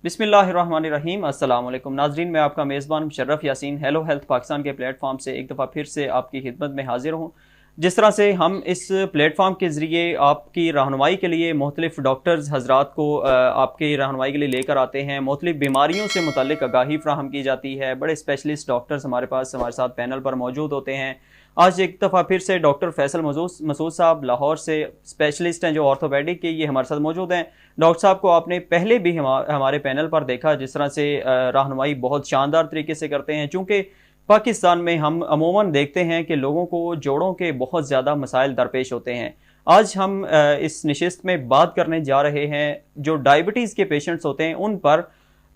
बिस्मिल्लाहिर्रहमानिर्रहीम। अस्सलाम वालेकुम नाजरीन, मैं आपका मेज़बान मुशर्रफ यासीन हेलो हेल्थ पाकिस्तान के प्लेटफॉर्म से एक दफ़ा फिर से आपकी खिदमत में हाजिर हूँ। जिस तरह से हम इस प्लेटफॉर्म के ज़रिए आपकी रहनुमाई के लिए मुख्तलिफ़ डॉक्टर्स हजरात को आपकी रहनुमाई के लिए लेकर आते हैं, मुख्तलिफ़ बीमारियों से मुतल्लिक आगाही फ्राहम की जाती है। बड़े स्पेशलिस्ट डॉक्टर्स हमारे साथ पैनल पर मौजूद होते हैं। आज एक दफ़ा फिर से डॉक्टर फैसल मसूद साहब लाहौर से स्पेशलिस्ट हैं जो ऑर्थोपेडिक के, ये हमारे साथ मौजूद हैं। डॉक्टर साहब को आपने पहले भी हमारे पैनल पर देखा, जिस तरह से रहनुमाई बहुत शानदार तरीके से करते हैं। चूँकि पाकिस्तान में हम अमूमन देखते हैं कि लोगों को जोड़ों के बहुत ज़्यादा मसाइल दरपेश होते हैं। आज हम इस नशिस्त में बात करने जा रहे हैं जो डायबिटीज़ के पेशेंट्स होते हैं उन पर,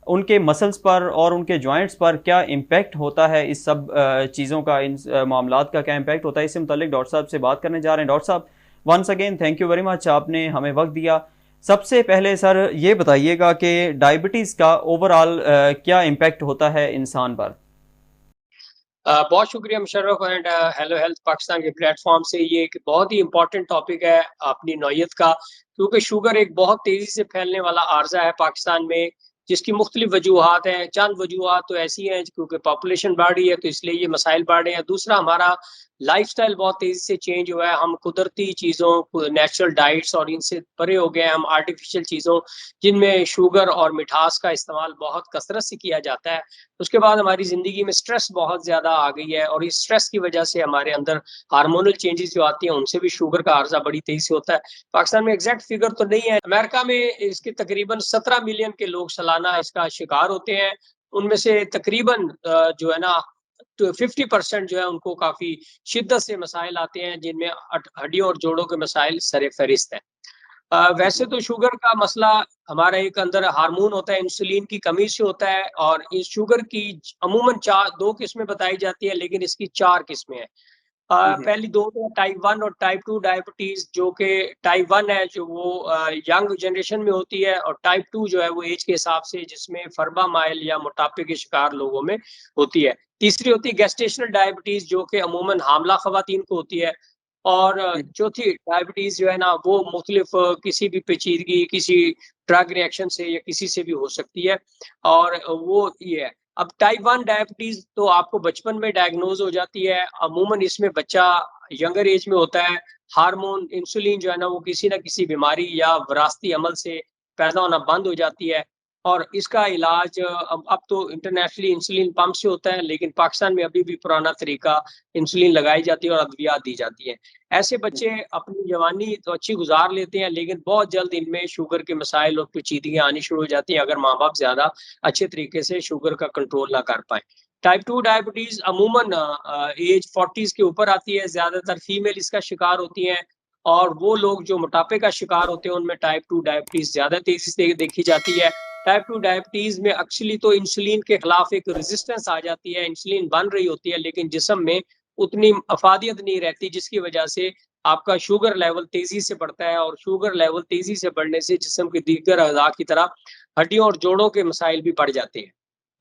उनके मसल्स पर और उनके जॉइंट्स पर क्या इम्पैक्ट होता है, इस सब चीज़ों का, इन मामलात का क्या इम्पैक्ट होता है, इससे मुताल्लिक डॉक्टर साहब से बात करने जा रहे हैं। डॉक्टर साहब, once again thank you very much, आपने हमें वक्त दिया। सबसे पहले सर ये बताइएगा कि डायबिटीज़ का ओवरऑल क्या इम्पैक्ट होता है इंसान पर। बहुत शुक्रिया Musharraf and hello health Pakistan के प्लेटफॉर्म से। ये एक बहुत ही इंपॉर्टेंट टॉपिक है अपनी नौयत का, क्योंकि शुगर एक बहुत तेज़ी से फैलने वाला आर्जा है पाकिस्तान में, जिसकी मुख्तलिफ वजूहात हैं। चंद वजूहात तो ऐसी हैं क्योंकि पॉपुलेशन बढ़ रही है तो इसलिए ये मसाइल बढ़ रहे हैं। दूसरा, हमारा लाइफस्टाइल बहुत तेज़ी से चेंज हुआ है। हम कुदरती चीज़ों, नेचुरल डाइट्स और इनसे परे हो गए हैं। हम आर्टिफिशियल चीज़ों, जिनमें शुगर और मिठास का इस्तेमाल बहुत कसरत से किया जाता है। उसके बाद हमारी ज़िंदगी में स्ट्रेस बहुत ज़्यादा आ गई है और इस स्ट्रेस की वजह से हमारे अंदर हार्मोनल चेंजेस जो आती हैं, उनसे भी शुगर का अर्जा बड़ी तेज़ी से होता है। पाकिस्तान में एग्जैक्ट फिगर तो नहीं है। अमेरिका में इसके तकरीबन 17 मिलियन के लोग सालाना इसका शिकार होते हैं। उनमें से तकरीबन जो है ना, तो 50% जो है उनको काफ़ी शिद्दत से मसाइल आते हैं, जिनमें हड्डियों और जोड़ों के मसाइल सर-ए-फ़हरिस्त हैं। वैसे तो शुगर का मसला हमारा एक अंदर हार्मोन होता है, इंसुलिन की कमी से होता है, और इस शुगर की अमूमन 4 2 किस्में बताई जाती है, लेकिन इसकी 4 किस्में हैं। पहली 2 तो टाइप 1 और टाइप 2 डायबिटीज़, जो कि टाइप 1 है जो वो यंग जनरेशन में होती है, और टाइप 2 जो है वो ऐज के हिसाब से, जिसमें फर्बामाइल या मोटापे के शिकार लोगों में होती है। तीसरी होती है गेस्टेशनल डायबिटीज़, जो कि अमूमन हामला ख़वातीन को होती है। और चौथी डायबिटीज़ जो है ना, वो मुख्तलिफ किसी भी पेचीदगी, किसी ड्रग रिएक्शन से या किसी से भी हो सकती है, और वो ये है। अब टाइप 1 डायबिटीज़ तो आपको बचपन में डायग्नोज़ हो जाती है। अमूमन इसमें बच्चा यंगर एज में होता है। हार्मोन इंसुलिन जो है ना, वो किसी न किसी बीमारी या विरासती अमल से पैदा होना बंद हो जाती है, और इसका इलाज अब तो इंटरनेशनली इंसुलिन पंप से होता है, लेकिन पाकिस्तान में अभी भी पुराना तरीका इंसुलिन लगाई जाती है और अद्वियात दी जाती है। ऐसे बच्चे अपनी जवानी तो अच्छी गुज़ार लेते हैं, लेकिन बहुत जल्द इनमें शुगर के मसाइल और पेचीदगियाँ आनी शुरू हो जाती हैं, अगर माँ-बाप ज़्यादा अच्छे तरीके से शुगर का कंट्रोल ना कर पाएँ। टाइप 2 डायबिटीज़ अमूमन एज 40s के ऊपर आती है, ज़्यादातर फीमेल इसका शिकार होती हैं, और वो लोग जो मोटापे का शिकार होते हैं, उनमें टाइप 2 डायबिटीज़ ज़्यादा तेज़ी से देखी जाती है। टाइप 2 डायबिटीज़ में एक्चुअली तो इंसुलिन के खिलाफ एक रेजिस्टेंस आ जाती है, इंसुलिन बन रही होती है, लेकिन जिस्म में उतनी अफ़ादियत नहीं रहती, जिसकी वजह से आपका शुगर लेवल तेज़ी से बढ़ता है, और शुगर लेवल तेज़ी से बढ़ने से जिस्म के दीगर अज़ा की तरह हड्डियों और जोड़ों के मसाइल भी बढ़ जाते हैं।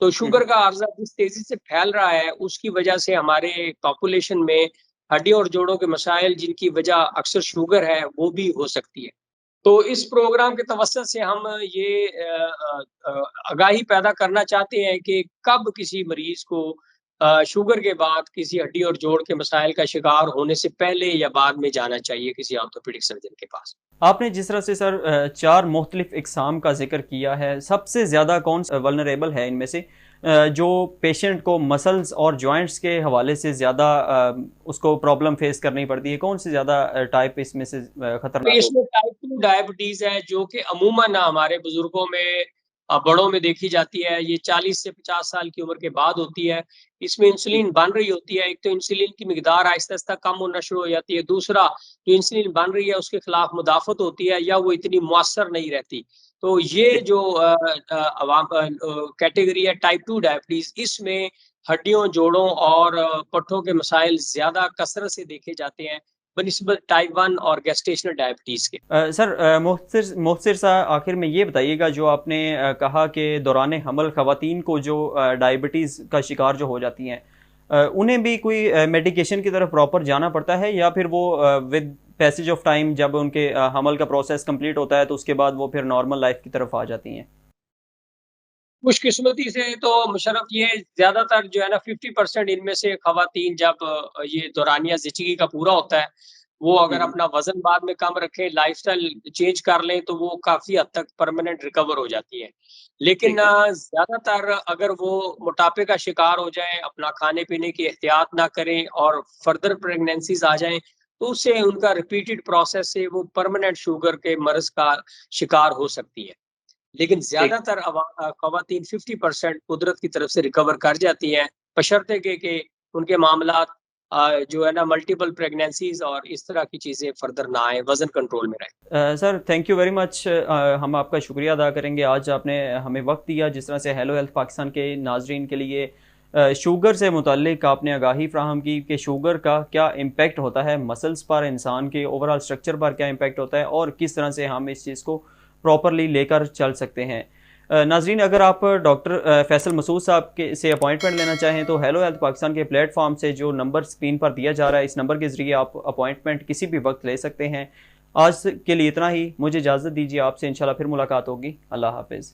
तो शुगर का अर्ज़ा जिस तेज़ी से फैल रहा है, उसकी वजह से हमारे पॉपुलेशन में हड्डियों और जोड़ों के मसाइल, जिनकी वजह अक्सर शुगर है, वो भी हो सकती है। तो इस प्रोग्राम के तवज्जुह से हम ये आगाही पैदा करना चाहते हैं कि कब किसी मरीज़ को शुगर के बाद किसी हड्डी और जोड़ के मसाइल का शिकार होने से पहले या बाद में जाना चाहिए किसी ऑर्थोपेडिक सर्जन के पास। आपने जिस तरह से सर चार मुख्तलिफ इकसाम का जिक्र किया है, सबसे ज़्यादा कौन वल्नरेबल है इनमें से, जो पेशेंट को मसल्स और जॉइंट्स के हवाले से ज़्यादा उसको प्रॉब्लम फेस करनी पड़ती है, कौन सी ज़्यादा टाइप इसमें से तो खतरनाक इसमें टाइप 2 डायबिटीज़ है, जो कि अमूमन हमारे बुजुर्गों में, बड़ों में देखी जाती है। ये 40 से 50 साल की उम्र के बाद होती है। इसमें इंसुलिन बन रही होती है। एक तो इंसुलिन की मिकदार आहिस्ता-आहिस्ता कम होना शुरू हो जाती है। दूसरा, जो इंसुलिन बन रही है उसके खिलाफ मुदाफ़त होती है, या वो इतनी मौसर नहीं रहती। तो ये जो कैटेगरी है टाइप 2 डायबिटीज़, इसमें हड्डियों, जोड़ों और पट्ठों के मसाइल ज़्यादा कसरत से देखे जाते हैं बनिस्बत टाइप 1 और गेस्टेशनल डायबिटीज़ के। सर मुख्तसर सा आखिर में ये बताइएगा, जो आपने कहा कि दौरान हमल ख़वातीन को जो डायबिटीज़ का शिकार जो हो जाती हैं, उन्हें भी कोई मेडिकेशन की तरफ प्रॉपर जाना पड़ता है, या फिर वो विद पैसेज ऑफ टाइम जब उनके हमल का प्रोसेस कंप्लीट होता है तो उसके बाद वो फिर नॉर्मल लाइफ की तरफ आ जाती हैं? खुशकिस्मती से तो मुशर्रफ ये ज़्यादातर जो है ना 50% इनमें से ख़वातीन जब ये दौरानिया ज़िंदगी का पूरा होता है, वो अगर हम्म। अपना वज़न बाद में कम रखें, लाइफ़स्टाइल चेंज कर लें, तो वो काफ़ी हद तक परमानेंट रिकवर हो जाती है। लेकिन ठीक है। ज़्यादातर अगर वो मोटापे का शिकार हो जाएँ, अपना खाने-पीने की एहतियात ना करें और फर्दर प्रेग्नेंसीज़ आ जाएँ, तो उससे उनका रिपीटेड प्रोसेस से वो परमानेंट शुगर के मर्ज़ का शिकार हो सकती है। लेकिन ठीक। ज़्यादातर ख़वातीन 50% कुदरत की तरफ से रिकवर कर जाती हैं, बशर्ते कि उनके मामलात जो है ना मल्टीपल प्रेग्नेंसीज़ और इस तरह की चीज़ें फर्दर ना आएँ, वज़न कंट्रोल में रहे। Sir thank you very much. हम आपका शुक्रिया अदा करेंगे, आज आपने हमें वक्त दिया, जिस तरह से हेलो हेल्थ पाकिस्तान के नाजरीन के लिए शुगर से मुतालिक आपने आगाही फ्राहम की कि शुगर का क्या इम्पेक्ट होता है मसल्स पर, इंसान के ओवरऑल स्ट्रक्चर पर क्या इम्पेक्ट होता है और किस तरह से हम इस चीज़ को प्रॉपरली लेकर चल सकते हैं। नाजरीन, अगर आप डॉक्टर फैसल मसूद साहब के से अपॉइंटमेंट लेना चाहें तो हेलो हेल्थ पाकिस्तान के प्लेटफॉर्म से जो नंबर स्क्रीन पर दिया जा रहा है, इस नंबर के ज़रिए आप अपॉइंटमेंट किसी भी वक्त ले सकते हैं। आज के लिए इतना ही, मुझे इजाज़त दीजिए, आपसे इंशाल्लाह फिर मुलाकात होगी। अल्लाह हाफिज़।